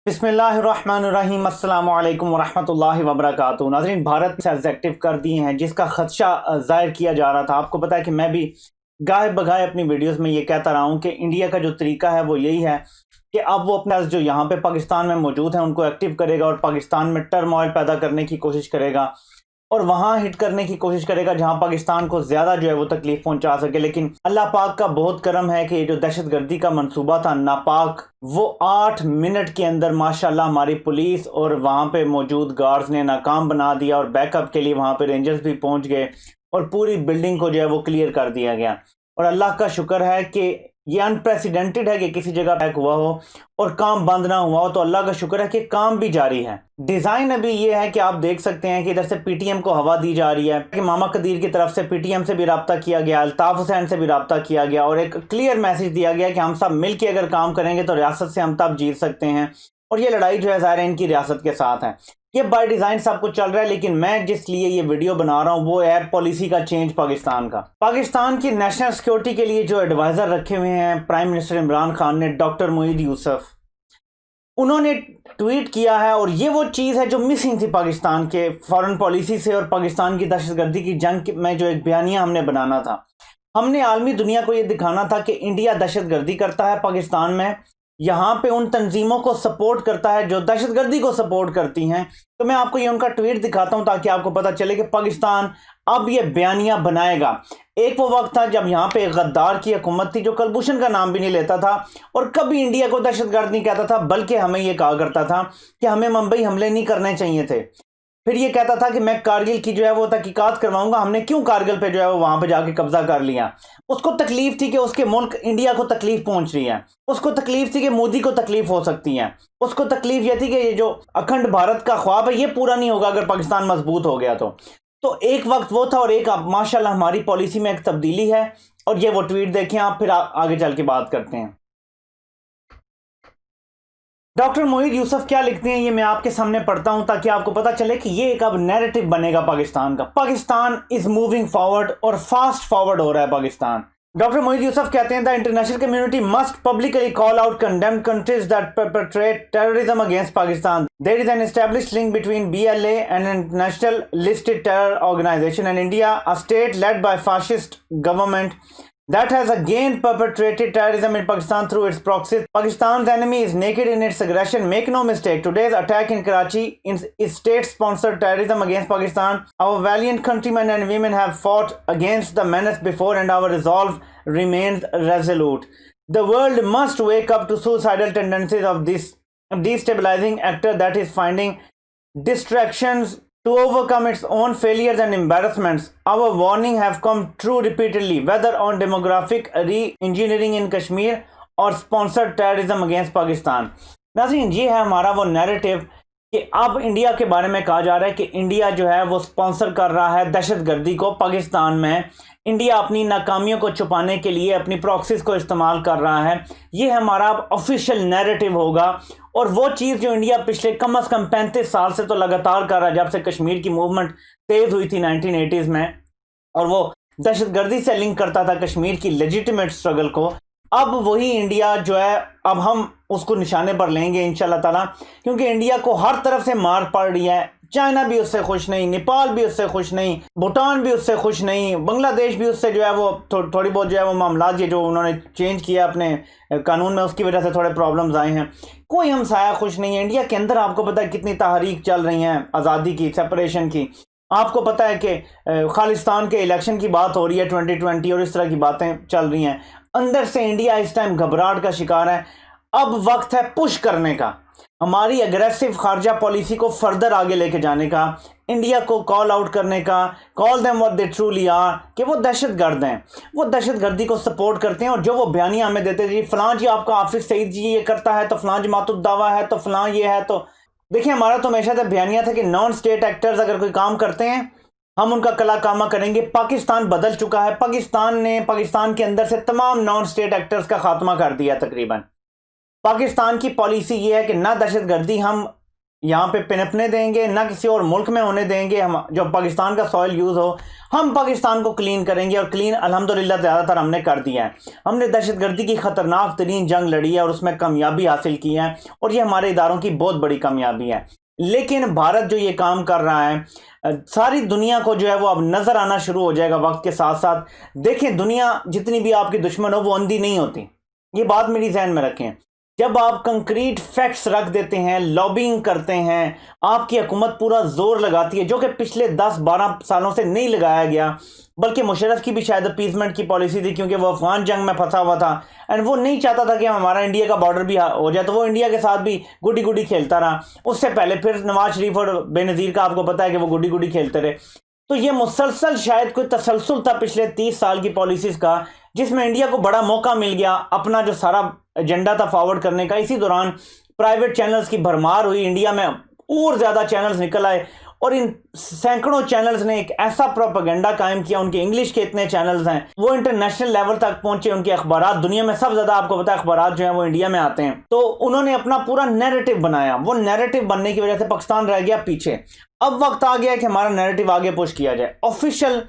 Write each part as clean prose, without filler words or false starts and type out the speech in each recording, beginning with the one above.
بسم اللہ الرحمن الرحیم، السلام علیکم ورحمۃ اللہ وبرکاتہ۔ ناظرین، بھارت سے ایکٹیو کر دیے ہیں جس کا خدشہ ظاہر کیا جا رہا تھا۔ آپ کو پتا ہے کہ میں بھی گاہے بگاہے اپنی ویڈیوز میں یہ کہتا رہا ہوں کہ انڈیا کا جو طریقہ ہے وہ یہی ہے کہ اب وہ اپنے جو یہاں پہ پاکستان میں موجود ہیں ان کو ایکٹیو کرے گا اور پاکستان میں ٹرموائل پیدا کرنے کی کوشش کرے گا اور وہاں ہٹ کرنے کی کوشش کرے گا جہاں پاکستان کو زیادہ جو ہے وہ تکلیف پہنچا سکے۔ لیکن اللہ پاک کا بہت کرم ہے کہ یہ جو دہشت گردی کا منصوبہ تھا ناپاک، وہ 8 منٹ کے اندر ماشاءاللہ ہماری پولیس اور وہاں پہ موجود گارڈز نے ناکام بنا دیا، اور بیک اپ کے لیے وہاں پہ رینجرز بھی پہنچ گئے اور پوری بلڈنگ کو جو ہے وہ کلیئر کر دیا گیا۔ اور اللہ کا شکر ہے کہ یہ انپریسیڈنٹڈ ہے کہ کسی جگہ بیک ہوا ہو اور کام بند نہ ہوا ہو، تو اللہ کا شکر ہے کہ کام بھی جاری ہے۔ ڈیزائن ابھی یہ ہے کہ آپ دیکھ سکتے ہیں کہ ادھر سے پی ٹی ایم کو ہوا دی جا رہی ہے کہ ماما قدیر کی طرف سے پی ٹی ایم سے بھی رابطہ کیا گیا، الطاف حسین سے بھی رابطہ کیا گیا اور ایک کلیئر میسج دیا گیا کہ ہم سب مل کے اگر کام کریں گے تو ریاست سے ہم تب جیت سکتے ہیں، اور یہ لڑائی جو ہے ظاہر ہے ان کی ریاست کے ساتھ ہے۔ یہ بائی ڈیزائن سب کچھ چل رہا ہے، لیکن میں جس لیے یہ ویڈیو بنا رہا ہوں وہ ہے پالیسی کا چینج پاکستان کا۔ پاکستان کی نیشنل سیکیورٹی کے لیے جو ایڈوائزر رکھے ہوئے ہیں پرائم منسٹر عمران خان نے، ڈاکٹر معید یوسف، انہوں نے ٹویٹ کیا ہے، اور یہ وہ چیز ہے جو مسنگ تھی پاکستان کے فارن پالیسی سے اور پاکستان کی دہشت گردی کی جنگ میں، جو ایک بیانیہ ہم نے بنانا تھا۔ ہم نے عالمی دنیا کو یہ دکھانا تھا کہ انڈیا دہشت گردی کرتا ہے پاکستان میں، یہاں پہ ان تنظیموں کو سپورٹ کرتا ہے جو دہشت گردی کو سپورٹ کرتی ہیں۔ تو میں آپ کو یہ ان کا ٹویٹ دکھاتا ہوں تاکہ آپ کو پتہ چلے کہ پاکستان اب یہ بیانیہ بنائے گا۔ ایک وہ وقت تھا جب یہاں پہ ایک غدار کی حکومت تھی جو کلبھوشن کا نام بھی نہیں لیتا تھا اور کبھی انڈیا کو دہشت گرد نہیں کہتا تھا، بلکہ ہمیں یہ کہا کرتا تھا کہ ہمیں ممبئی حملے نہیں کرنے چاہیے تھے۔ پھر یہ کہتا تھا کہ میں کارگل کی جو ہے وہ تحقیقات کرواؤں گا، ہم نے کیوں کارگل پہ جو ہے وہ وہاں پہ جا کے قبضہ کر لیا۔ اس کو تکلیف تھی کہ اس کے ملک انڈیا کو تکلیف پہنچ رہی ہے، اس کو تکلیف تھی کہ مودی کو تکلیف ہو سکتی ہے، اس کو تکلیف یہ تھی کہ یہ جو اکھنڈ بھارت کا خواب ہے یہ پورا نہیں ہوگا اگر پاکستان مضبوط ہو گیا تو ایک وقت وہ تھا، اور ایک اب ماشاءاللہ ہماری پالیسی میں ایک تبدیلی ہے، اور یہ وہ ٹویٹ دیکھیں آپ، پھر آگے چل کے بات کرتے ہیں۔ ڈاکٹر معید یوسف کیا لکھتے ہیں یہ میں آپ کے سامنے پڑھتا ہوں تاکہ آپ کو پتہ چلے کہ یہ ایک اب نیریٹو بنے گا پاکستان کا۔ پاکستان از موونگ فارورڈ، اور فاسٹ فارورڈ ہو رہا ہے پاکستان۔ ڈاکٹر معید یوسف کہتے ہیں، the international community must publicly call out condemned countries that perpetrate terrorism against Pakistan. There is an established link between BLA and an international listed terror organization and India, a state led by fascist government that has again perpetrated terrorism in Pakistan through its proxies. Pakistan's enemy is naked in its aggression. Make no mistake, today's attack in Karachi is state-sponsored terrorism against Pakistan. Our valiant countrymen and women have fought against the menace before, and our resolve remains resolute. The world must wake up to suicidal tendencies of this destabilizing actor that is finding distractions to overcome its own failures and embarrassments. Our warning have come true repeatedly, whether on demographic re-engineering in Kashmir or sponsored terrorism against Pakistan. ناظرین، یہ ہے ہمارا وہ narrative کہ اب India کے بارے میں کہا جا رہا ہے کہ انڈیا جو ہے وہ سپانسر کر رہا ہے دہشت گردی کو پاکستان میں۔ انڈیا اپنی ناکامیوں کو چھپانے کے لیے اپنی پراکسیز کو استعمال کر رہا ہے۔ یہ ہمارا آفیشیل نیریٹو ہوگا، اور وہ چیز جو انڈیا پچھلے کم از کم 35 سال سے تو لگاتار کر رہا ہے، جب سے کشمیر کی موومنٹ تیز ہوئی تھی 1980s میں، اور وہ دہشت گردی سے لنک کرتا تھا کشمیر کی لیجیٹیمیٹ سٹرگل کو۔ اب وہی انڈیا جو ہے اب ہم اس کو نشانے پر لیں گے انشاءاللہ تعالیٰ، کیونکہ انڈیا کو ہر طرف سے مار پڑ رہی ہے۔ چائنا بھی اس سے خوش نہیں، نیپال بھی اس سے خوش نہیں، بھوٹان بھی اس سے خوش نہیں، بنگلہ دیش بھی اس سے جو ہے وہ تھوڑی بہت جو ہے وہ معاملات یہ جو انہوں نے چینج کیا اپنے قانون میں اس کی وجہ سے تھوڑے پرابلمز آئے ہیں۔ کوئی ہمسایہ خوش نہیں ہے۔ انڈیا کے اندر آپ کو پتہ ہے کتنی تحریک چل رہی ہیں آزادی کی، سپریشن کی۔ آپ کو پتہ ہے کہ خالصتان کے الیکشن کی بات ہو رہی ہے 2020، اور اس طرح کی باتیں چل رہی ہیں۔ اندر سے انڈیا اس ٹائم گھبراہٹ کا شکار ہے۔ اب وقت ہے پش کرنے کا، ہماری اگریسو خارجہ پالیسی کو فردر آگے لے کے جانے کا، انڈیا کو کال آؤٹ کرنے کا، call them what they truly are، کہ وہ دہشت گرد ہیں، وہ دہشت گردی کو سپورٹ کرتے ہیں، اور جو وہ بیانیہ ہمیں دیتے ہیں جی فلاں جی آپ کا حافظ سعید جی یہ کرتا ہے تو فلاں جماعت الدعویٰ ہے تو فلاں یہ ہے، تو دیکھیں ہمارا تو ہمیشہ سے بیانیہ تھا کہ نان اسٹیٹ ایکٹرز اگر کوئی کام کرتے ہیں ہم ان کا کلا کامہ کریں گے۔ پاکستان بدل چکا ہے، پاکستان نے پاکستان کے اندر سے تمام نان اسٹیٹ ایکٹرز کا خاتمہ کر دیا تقریباً۔ پاکستان کی پالیسی یہ ہے کہ نہ دہشت گردی ہم یہاں پہ پنپنے دیں گے، نہ کسی اور ملک میں ہونے دیں گے. ہم جو پاکستان کا سوائل یوز ہو، ہم پاکستان کو کلین کریں گے، اور کلین الحمدللہ زیادہ تر ہم نے کر دیا ہے. ہم نے دہشت گردی کی خطرناک ترین جنگ لڑی ہے اور اس میں کامیابی حاصل کی ہے، اور یہ ہمارے اداروں کی بہت بڑی کامیابی ہے. لیکن بھارت جو یہ کام کر رہا ہے، ساری دنیا کو جو ہے وہ اب نظر آنا شروع ہو جائے گا وقت کے ساتھ ساتھ. دیکھیں، دنیا جتنی بھی آپ کی دشمن ہو وہ اندھی نہیں ہوتی، یہ بات میری ذہن میں رکھیں. جب آپ کنکریٹ فیکٹس رکھ دیتے ہیں، لابنگ کرتے ہیں، آپ کی حکومت پورا زور لگاتی ہے، جو کہ پچھلے 10-12 سالوں سے نہیں لگایا گیا، بلکہ مشرف کی بھی شاید اپیزمنٹ کی پالیسی تھی، کیونکہ وہ افغان جنگ میں پھنسا ہوا تھا اینڈ وہ نہیں چاہتا تھا کہ ہمارا انڈیا کا بارڈر بھی ہو جائے، تو وہ انڈیا کے ساتھ بھی گڈی گڈی کھیلتا رہا. اس سے پہلے پھر نواز شریف اور بے نظیر کا آپ کو پتا ہے کہ وہ گڈی گڈی کھیلتے رہے. تو یہ مسلسل شاید کوئی تسلسل تھا پچھلے 30 سال کی پالیسیز کا، جس میں انڈیا کو بڑا موقع مل گیا اپنا جو سارا ایجنڈا تھا فارورڈ کرنے کا. اسی دوران پرائیویٹ چینلز کی بھرمار ہوئی انڈیا میں، اور زیادہ چینلز نکل آئے، اور ان سینکڑوں چینلز نے ایک ایسا پروپیگنڈا قائم کیا. ان کے انگلش کے اتنے چینلز ہیں، وہ انٹرنیشنل لیول تک پہنچے. ان کے اخبارات، دنیا میں سب زیادہ آپ کو پتا ہے اخبارات جو ہیں وہ انڈیا میں آتے ہیں. تو انہوں نے اپنا پورا نیریٹو بنایا. وہ نیریٹو بننے کی وجہ سے پاکستان رہ گیا پیچھے. اب وقت آ گیا کہ ہمارا نیریٹو آگے پش کیا جائے. آفیشل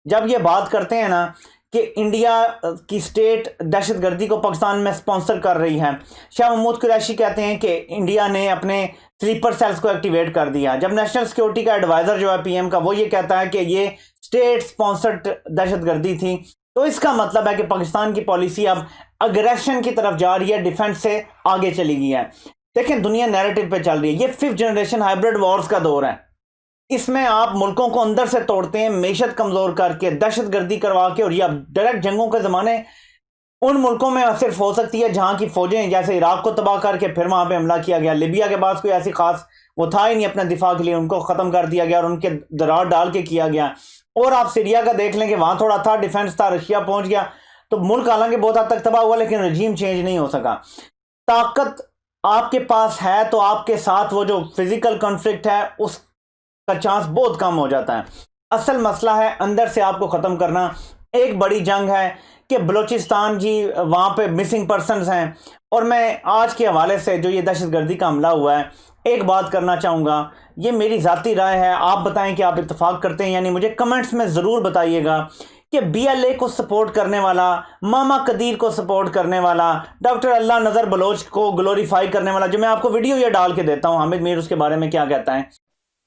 جب یہ بات کرتے ہیں نا کہ انڈیا کی سٹیٹ دہشت گردی کو پاکستان میں سپانسر کر رہی ہے، شاہ محمود قریشی کہتے ہیں کہ انڈیا نے اپنے سلیپر سیلز کو ایکٹیویٹ کر دیا. جب نیشنل سیکیورٹی کا ایڈوائزر جو ہے پی ایم کا، وہ یہ کہتا ہے کہ یہ سٹیٹ سپانسرڈ دہشت گردی تھی، تو اس کا مطلب ہے کہ پاکستان کی پالیسی اب اگریشن کی طرف جا رہی ہے، ڈیفنس سے آگے چلی گئی ہے. دیکھیں، دنیا نیریٹو پہ چل رہی ہے. یہ 5th جنریشن ہائبرڈ وارز کا دور ہے. اس میں آپ ملکوں کو اندر سے توڑتے ہیں، معیشت کمزور کر کے، دہشت گردی کروا کے. اور یہ اب ڈائریکٹ جنگوں کے زمانے ان ملکوں میں صرف ہو سکتی ہے جہاں کی فوجیں، جیسے عراق کو تباہ کر کے پھر وہاں پہ حملہ کیا گیا. لیبیا کے بعد کوئی ایسی خاص وہ تھا ہی نہیں اپنے دفاع کے لیے، ان کو ختم کر دیا گیا اور ان کے درار ڈال کے کیا گیا. اور آپ سیریا کا دیکھ لیں کہ وہاں تھوڑا تھا، ڈیفنس تھا، رشیا پہنچ گیا، تو ملک حالانکہ بہت حد تک تباہ ہوا لیکن رجیم چینج نہیں ہو سکا. طاقت آپ کے پاس ہے تو آپ کے ساتھ وہ جو فزیکل کنفلکٹ ہے اس کا چانس بہت کم ہو جاتا ہے. اصل مسئلہ ہے اندر سے آپ کو ختم کرنا. ایک بڑی جنگ ہے کہ بلوچستان جی وہاں پہ مسنگ پرسنز ہیں. اور میں آج کے حوالے سے جو یہ دہشت گردی کا حملہ ہوا ہے، ایک بات کرنا چاہوں گا، یہ میری ذاتی رائے ہے، آپ بتائیں کہ آپ اتفاق کرتے ہیں یعنی. مجھے کمنٹس میں ضرور بتائیے گا کہ بی ایل اے کو سپورٹ کرنے والا، ماما قدیر کو سپورٹ کرنے والا، ڈاکٹر اللہ نظر بلوچ کو گلوریفائی کرنے والا، جو میں آپ کو ویڈیو یہ ڈال کے دیتا ہوں، حامد میر اس کے بارے میں کیا کہتا ہے.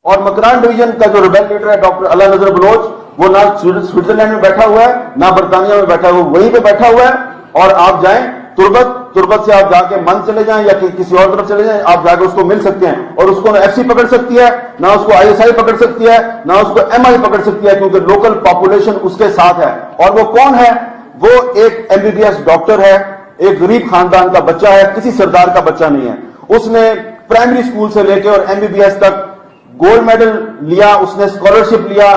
اور مکران ڈویژن کا جو ریبیل لیڈر ہے ڈاکٹر اللہ نظر بلوچ، وہ نہ سوئٹزرلینڈ میں بیٹھا ہوا ہے نہ برطانیہ میں بیٹھا ہوا ہے، وہیں پہ بیٹھا ہوا ہے. اور آپ جائیں تربت سے آپ جا کے من چلے جائیں یا کسی اور طرف چلے جائیں، آپ جا کے اس کو مل سکتے ہیں. اور اس کو نہ ایف سی پکڑ سکتی ہے، نہ اس کو آئی ایس آئی پکڑ سکتی ہے، نہ اس کو ایم آئی پکڑ سکتی ہے، کیونکہ لوکل پاپولیشن اس کے ساتھ ہے. اور وہ کون ہے؟ وہ ایک M B B S doctor ہے، ایک غریب خاندان کا بچہ ہے، کسی سردار کا بچہ نہیں ہے. اس نے پرائمری اسکول سے لے کے اور ایم بی بی ایس تک گولڈ میڈل لیا، اس نے اسکالرشپ لیا.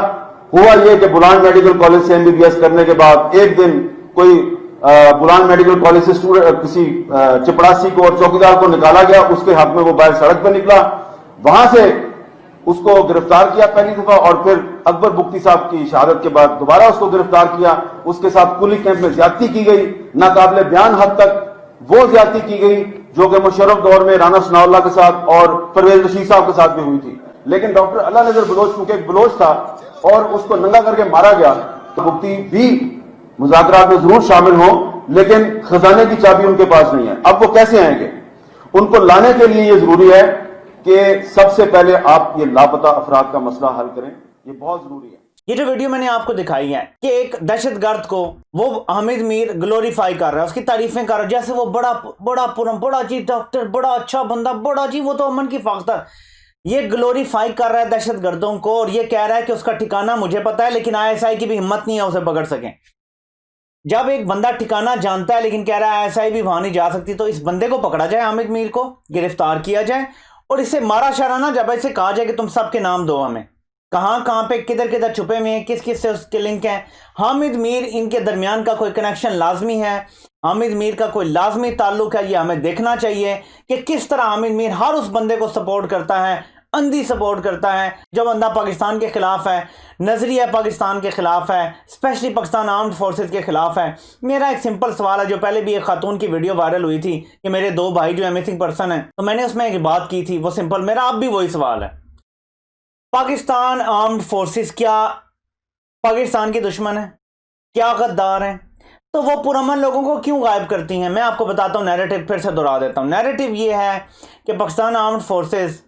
ہوا یہ کہ بلان میڈیکل کالج سے ایم بی بی ایس کرنے کے بعد ایک دن کوئی بلان میڈیکل کالج سے کسی چپڑاسی کو اور چوکیدار کو نکالا گیا، اس کے حق میں وہ باہر سڑک پہ نکلا. وہاں سے اس کو گرفتار کیا پہلی دفعہ، اور پھر اکبر بگٹی صاحب کی شہادت کے بعد دوبارہ اس کو گرفتار کیا. اس کے ساتھ کلی کیمپ میں زیادتی کی گئی، ناقابل بیان حد تک وہ زیادتی کی گئی جو کہ مشرف دور میں رانا ثناء اللہ کے ساتھ اور پرویز رشید صاحب کے ساتھ بھی ہوئی تھی. لیکن ڈاکٹر اللہ نظر بلوچ کیونکہ ایک بلوچ تھا اور اس کو ننگا کر کے مارا گیا. بگٹی بھی مذاکرات میں ضرور شامل ہوں لیکن خزانے کی چابی ان کے پاس نہیں ہے. اب وہ کیسے آئیں گے؟ ان کو لانے کے لیے یہ ضروری ہے کہ سب سے پہلے آپ یہ لاپتہ افراد کا مسئلہ حل کریں، یہ بہت ضروری ہے. یہ جو ویڈیو میں نے آپ کو دکھائی ہے کہ ایک دہشت گرد کو وہ حامد میر گلوریفائی کر رہا ہے، اس کی تعریفیں کر رہا ہے جیسے وہ بڑا جی ڈاکٹر، بڑا اچھا بندہ، بڑا جی وہ تو امن کی فاختر. یہ گلوریفائی کر رہا ہے دہشت گردوں کو اور یہ کہہ رہا ہے کہ اس کا ٹھکانہ مجھے پتا ہے، لیکن آئی ایس آئی کی بھی ہمت نہیں ہے اسے پکڑ سکیں. جب ایک بندہ ٹھکانہ جانتا ہے لیکن کہہ رہا ہے آئی ایس آئی بھی وہاں نہیں جا سکتی، تو اس بندے کو پکڑا جائے، حامد میر کو گرفتار کیا جائے اور اسے مارا شرانہ جب اسے کہا جائے کہ تم سب کے نام دو ہمیں، کہاں پہ کدھر چھپے ہوئے ہیں، کس سے اس کے لنک ہیں. حامد میر ان کے درمیان کا کوئی کنیکشن لازمی ہے، حامد میر کا کوئی لازمی تعلق ہے. یہ ہمیں دیکھنا چاہیے کہ کس طرح حامد میر ہر اس بندے کو سپورٹ کرتا ہے اندھی سپورٹ کرتا ہے، جو بندہ پاکستان کے خلاف ہے، نظریہ پاکستان کے خلاف ہے، اسپیشلی پاکستان آرمڈ فورسز کے خلاف ہے۔ میرا ایک سمپل سوال ہے، جو پہلے بھی ایک خاتون کی ویڈیو وائرل ہوئی تھی کہ میرے 2 بھائی جو مسنگ پرسن ہیں، تو میں نے اس میں ایک بات کی تھی، وہ سمپل، میرا اب بھی وہی سوال ہے، پاکستان آرمڈ فورسز کیا پاکستان کی دشمن ہے؟ کیا غدار ہیں؟ تو وہ پرامن لوگوں کو کیوں غائب کرتی ہیں؟ میں آپ کو بتاتا ہوں، نیریٹو پھر سے دہرا دیتا ہوں۔ نیریٹو یہ ہے کہ پاکستان آرمڈ فورسز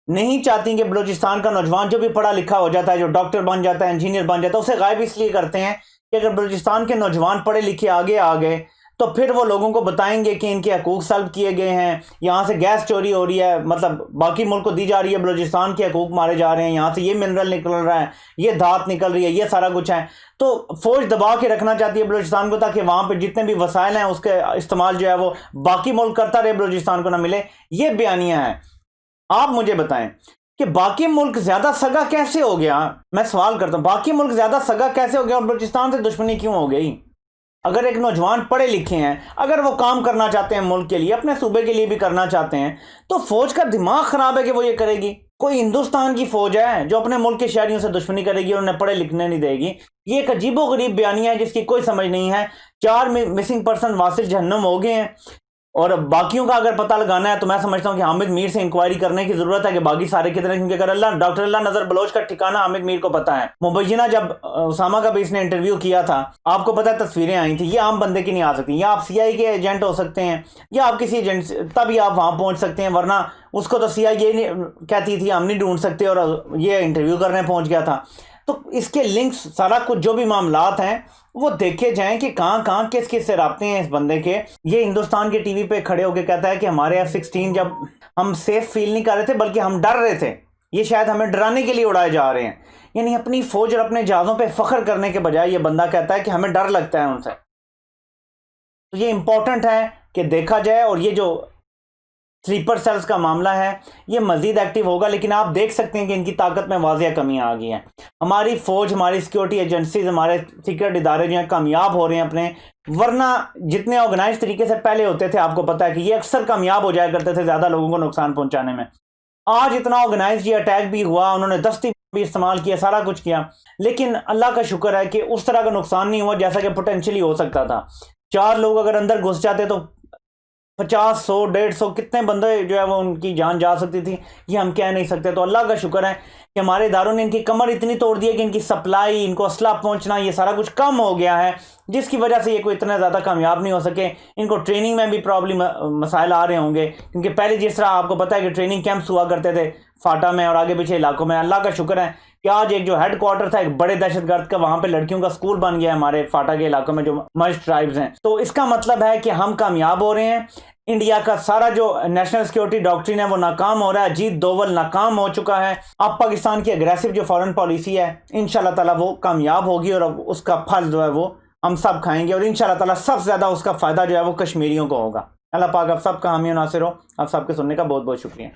نہیں چاہتی کہ بلوچستان کا نوجوان جو بھی پڑھا لکھا ہو جاتا ہے، جو ڈاکٹر بن جاتا ہے، انجینئر بن جاتا ہے، اسے غائب اس لیے کرتے ہیں کہ اگر بلوچستان کے نوجوان پڑھے لکھے آگے آ گئے تو پھر وہ لوگوں کو بتائیں گے کہ ان کے حقوق سلب کیے گئے ہیں، یہاں سے گیس چوری ہو رہی ہے، مطلب باقی ملک کو دی جا رہی ہے، بلوچستان کے حقوق مارے جا رہے ہیں، یہاں سے یہ منرل نکل رہا ہے، یہ دھات نکل رہی ہے، یہ سارا کچھ ہے۔ تو فوج دبا کے رکھنا چاہتی ہے بلوچستان کو، تاکہ وہاں پہ جتنے بھی وسائل ہیں اس کے استعمال جو ہے وہ باقی ملک کرتا رہے، بلوچستان کو نہ ملے۔ یہ بیانیہ ہے۔ آپ مجھے بتائیں کہ باقی ملک زیادہ سگا کیسے ہو گیا؟ میں سوال کرتا ہوں، باقی ملک زیادہ سگا کیسے ہو گیا اور بلوچستان سے دشمنی کیوں ہو گئی؟ اگر ایک نوجوان پڑھے لکھے ہیں، اگر وہ کام کرنا چاہتے ہیں ملک کے لیے، اپنے صوبے کے لیے بھی کرنا چاہتے ہیں، تو فوج کا دماغ خراب ہے کہ وہ یہ کرے گی؟ کوئی ہندوستان کی فوج ہے جو اپنے ملک کے شہریوں سے دشمنی کرے گی اور انہیں پڑھے لکھنے نہیں دے گی؟ یہ ایک عجیب و غریب بیانیہ ہے جس کی کوئی سمجھ نہیں ہے۔ 4 مسنگ پرسن واصل جہنم ہو گئے ہیں، اور باقیوں کا اگر پتہ لگانا ہے تو میں سمجھتا ہوں کہ حامد میر سے انکوائری کرنے کی ضرورت ہے کہ باقی سارے کتنے، کیونکہ اگر ڈاکٹر اللہ نظر بلوچ کا ٹھکانہ حامد میر کو پتہ ہے۔ مبینہ جب اسامہ کا بھی اس نے انٹرویو کیا تھا، آپ کو پتہ ہے تصویریں آئی تھیں، یہ عام بندے کی نہیں آ سکتی، یا آپ سی آئی کے ایجنٹ ہو سکتے ہیں، یا آپ کسی ایجنٹ تبھی آپ وہاں پہنچ سکتے ہیں، ورنہ اس کو تو سی آئی یہ کہتی تھی ہم نہیں ڈھونڈ سکتے، اور یہ انٹرویو کرنے پہنچ گیا تھا۔ تو اس کے لنکس، سارا کچھ جو بھی معاملات ہیں وہ دیکھے جائیں کہ کہاں کس کس سے رابطے ہیں اس بندے کے۔ یہ ہندوستان کے ٹی وی پہ کھڑے ہو کے کہتا ہے کہ ہمارے F-16 جب ہم سیف فیل نہیں کر رہے تھے بلکہ ہم ڈر رہے تھے، یہ شاید ہمیں ڈرانے کے لیے اڑائے جا رہے ہیں۔ یعنی اپنی فوج اور اپنے جہازوں پہ فخر کرنے کے بجائے یہ بندہ کہتا ہے کہ ہمیں ڈر لگتا ہے ان سے۔ تو یہ امپورٹنٹ ہے کہ دیکھا جائے، اور یہ جو سلیپر سیلز کا معاملہ ہے یہ مزید ایکٹیو ہوگا، لیکن آپ دیکھ سکتے ہیں کہ ان کی طاقت میں واضح کمیاں آ گئی ہیں۔ ہماری فوج، ہماری سیکیورٹی ایجنسیز، ہمارے سیکرٹ ادارے جو ہیں کامیاب ہو رہے ہیں اپنے، ورنہ جتنے آرگنائز طریقے سے پہلے ہوتے تھے آپ کو پتہ ہے کہ یہ اکثر کامیاب ہو جایا کرتے تھے زیادہ لوگوں کو نقصان پہنچانے میں۔ آج اتنا آرگنائز یہ اٹیک بھی ہوا، انہوں نے دستی بھی استعمال کیا، سارا کچھ کیا، لیکن اللہ کا شکر ہے کہ اس طرح کا نقصان نہیں ہوا جیسا کہ پوٹینشلی ہو سکتا تھا۔ 4 لوگ اگر اندر گھس جاتے تو 50 100 150 کتنے بندے جو ہے وہ ان کی جان جا سکتی تھی، یہ ہم کہہ نہیں سکتے۔ تو اللہ کا شکر ہے کہ ہمارے اداروں نے ان کی کمر اتنی توڑ دی ہے کہ ان کی سپلائی، ان کو اسلحہ پہنچنا، یہ سارا کچھ کم ہو گیا ہے، جس کی وجہ سے یہ کوئی اتنا زیادہ کامیاب نہیں ہو سکے۔ ان کو ٹریننگ میں بھی پرابلم، مسائل آ رہے ہوں گے، کیونکہ پہلے جس طرح آپ کو پتہ ہے کہ ٹریننگ کیمپس ہوا کرتے تھے فاٹا میں اور آگے پیچھے علاقوں میں، اللہ کا شکر ہے کہ آج ایک جو ہیڈ کوارٹر تھا ایک بڑے دہشت گرد کا، وہاں پہ لڑکیوں کا اسکول بن گیا ہے ہمارے فاٹا کے علاقوں میں جو مرج ٹرائبز ہیں۔ تو اس کا مطلب ہے کہ ہم کامیاب ہو رہے ہیں۔ انڈیا کا سارا جو نیشنل سیکیورٹی ڈاکٹرین ہے وہ ناکام ہو رہا ہے، اجیت دوول ناکام ہو چکا ہے۔ اب پاکستان کی اگریسو جو فارن پالیسی ہے انشاءاللہ تعالیٰ وہ کامیاب ہوگی، اور اس کا پھل جو ہے وہ ہم سب کھائیں گے، اور انشاءاللہ تعالیٰ سب سے زیادہ اس کا فائدہ جو ہے وہ کشمیریوں کو ہوگا۔ اللہ پاک آپ سب کا حامی و ناصر ہو۔ آپ سب کے سننے کا بہت بہت شکریہ۔